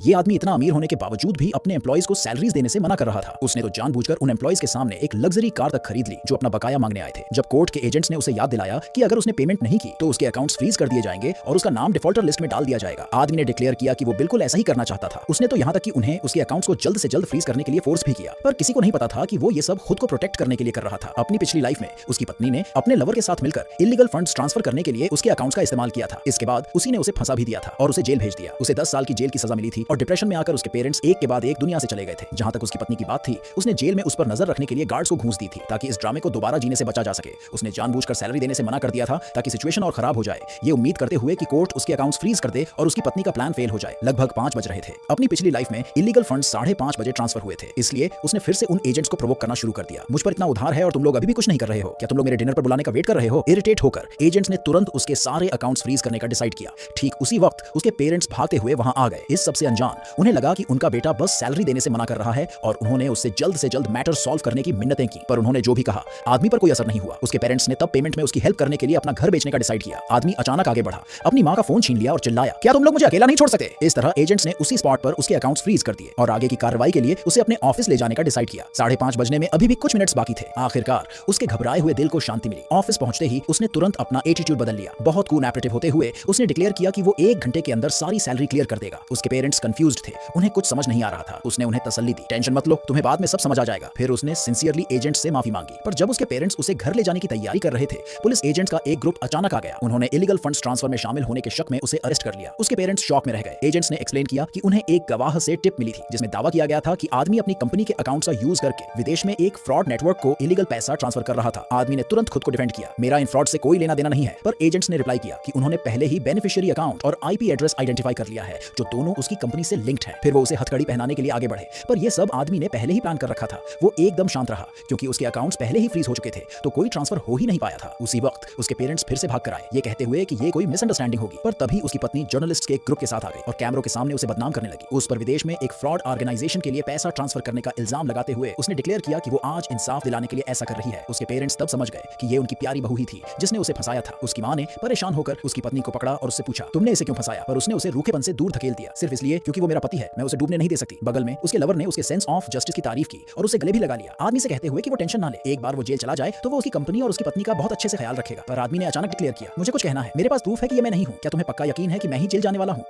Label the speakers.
Speaker 1: ये आदमी इतना अमीर होने के बावजूद भी अपने एम्प्लॉइज को सैलरीज देने से मना कर रहा था। उसने तो जानबूझकर उन एम्प्लॉइज के सामने एक लग्जरी कार तक खरीद ली जो अपना बकाया मांगने आए थे। जब कोर्ट के एजेंट्स ने उसे याद दिलाया कि अगर उसने पेमेंट नहीं की तो उसके अकाउंट्स फ्रीज कर दिए जाएंगे और उसका नाम डिफॉल्टर लिस्ट में डाल दिया जाएगा, आदमी ने डिक्लेयर किया कि वो बिल्कुल ऐसा ही करना चाहता था। उसने तो यहाँ तक कि उन्हें उसके अकाउंट्स को जल्द से जल्द फ्रीज करने के लिए फोर्स भी किया, पर किसी को नहीं पता था कि वो ये सब खुद को प्रोटेक्ट करने के लिए कर रहा था। अपनी पिछली लाइफ में उसकी पत्नी ने अपने लवर के साथ मिलकर इलीगल फंड्स ट्रांसफर करने के लिए उसके अकाउंट्स का इस्तेमाल किया था। इसके बाद उसी ने उसे फंसा भी दिया था और उसे जेल भेज दिया। उसे 10 साल की जेल की सजा मिली थी और डिप्रेशन में आकर उसके पेरेंट्स एक के बाद एक दुनिया से चले गए थे। जहां तक उसकी पत्नी की बात थी, उसने जेल में उस पर नजर रखने के लिए गार्ड्स को घूस दी थी ताकि इस ड्रामे को दोबारा जीने से बचा जा सके। उसने जानबूझकर सैलरी देने से मना कर दिया था ताकि सिचुएशन और खराब हो जाए, ये उम्मीद करते हुए कि कोर्ट उसके अकाउंट्स फ्रीज कर दे और उसकी पत्नी का प्लान फेल हो जाए। लगभग 5 बज रहे थे। अपनी पिछली लाइफ में इलीगल फंड्स 5:30 बजे ट्रांसफर हुए थे, इसलिए उसने फिर से उन एजेंट्स को प्रोवोक करना शुरू कर दिया। मुझ पर इतना उधार है और तुम लोग अभी भी कुछ नहीं कर रहे हो, क्या तुम लोग मेरे डिनर पर बुलाने का वेट कर रहे हो? इरिटेट होकर एजेंट्स ने तुरंत उसके सारे अकाउंट्स फ्रीज करने का डिसाइड किया। ठीक उसी वक्त उसके पेरेंट्स भागते हुए वहां आ गए। इस सबसे अनजान उन्हें लगा कि उनका बेटा बस सैलरी देने से मना कर रहा है और उन्होंने उससे जल्द से जल्द मैटर सॉल्व करने की मिन्नतें की, पर उन्होंने जो भी कहा आदमी पर कोई असर नहीं हुआ। उसके पेरेंट्स ने तब पेमेंट में उसकी हेल्प करने के लिए अपना घर बेचने का डिसाइड किया। आदमी अचानक आगे बढ़ा, अपनी मां का फोन छीन लिया और चिल्लाया, क्या तुम लोग मुझे अकेला नहीं छोड़ सकते? इस तरह एजेंट्स ने उसी स्पॉट पर उसके अकाउंट्स फ्रीज कर दिए और आगे की कार्रवाई के लिए उसे अपने ऑफिस ले जाने का डिसाइड किया। 5:30 बजने में अभी भी कुछ मिनट्स बाकी थे। आखिरकार उसके घबराए हुए दिल को शांति मिली। ऑफिस पहुंचते ही उसने तुरंत अपना एटीट्यूड बदल लिया। बहुत कूल एप्रेटिव होते हुए उसने डिक्लेयर किया कि वो 1 घंटे के अंदर सारी सैलरी क्लियर कर देगा। उसके पेरेंट्स कंफ्यूज्ड थे, उन्हें कुछ समझ नहीं आ रहा था। उसने उन्हें तसल्ली दी, टेंशन मत लो, तुम्हें बाद में सब समझ आ जाएगा। फिर उसने सिंसियरली एजेंट्स से माफी मांगी, पर जब उसके पेरेंट्स उसे घर ले जाने की तैयारी कर रहे थे, पुलिस एजेंट्स का एक ग्रुप अचानक आ गया। उन्होंने इलीगल फंड्स ट्रांसफर में शामिल होने के शक में उसे अरेस्ट कर लिया। उसके पेरेंट्स शॉक में रह गए। एजेंट्स ने एक्सप्लेन किया कि उन्हें एक गवाह से टिप मिली थी जिसमें दावा किया गया था कि आदमी अपनी कंपनी के अकाउंट्स का यूज करके विदेश में एक फ्रॉड नेटवर्क को इलीगल पैसा ट्रांसफर कर रहा था। आदमी ने तुरंत खुद को डिफेंड किया, मेरा इन फ्रॉड से कोई लेना देना नहीं है। पर एजेंट्स ने रिप्लाई किया कि उन्होंने पहले ही बेनिफिशियरी अकाउंट और आईपी एड्रेस आइडेंटिफाई कर लिया है जो दोनों उसकी कंपनी से लिंक्ड है। फिर वो उसे हथकड़ी पहनाने के लिए आगे बढ़े, पर यह सब आदमी ने पहले ही प्लान कर रखा था। वो एकदम शांत रहा क्योंकि उसके अकाउंट्स पहले ही फ्रीज हो चुके थे, तो कोई ट्रांसफर हो ही नहीं पाया था। उसी वक्त उसके पेरेंट्स फिर से भाग कर आए, ये कहते हुए कि ये कोई मिसअंडरस्टैंडिंग होगी। पर तभी उसकी पत्नी जर्नलिस्ट के एक ग्रुप के साथ आ गई और कैमरों के सामने उसे बदनाम करने लगी। उस पर विदेश में एक फ्रॉड ऑर्गेनाइजेशन के लिए पैसा ट्रांसफर करने का इल्जाम लगाते हुए उसने डिक्लेयर किया कि वो आज इंसाफ दिलाने के लिए ऐसा कर रही है। उसके पेरेंट्स तब समझ गए कि ये उनकी प्यारी बहू ही थी जिसने उसे फंसाया था। उसकी मां ने परेशान होकर उसकी पत्नी को पकड़ा और उससे पूछा, तुमने इसे क्यों फंसाया? पर उसने उसे रूखेपन से दूर धकेल दिया, सिर्फ इसलिए क्योंकि वो मेरा पति है, मैं उसे डूबने नहीं दे सकती। बगल में उसके लवर ने उसके सेंस ऑफ जस्टिस की तारीफ की और उसे गले भी लगा लिया, आदमी से कहते हुए कि वो टेंशन ना ले, एक बार वो जेल चला जाए तो वो उसकी कंपनी और उसकी पत्नी का बहुत अच्छे से ख्याल रखेगा। पर आदमी ने अचानक डिक्लेयर किया, मुझे कुछ कहना है, मेरे पास प्रूफ है कि ये मैं नहीं हूं। क्या तुम्हें पक्का यकीन है कि मैं ही जेल जाने वाला हूं?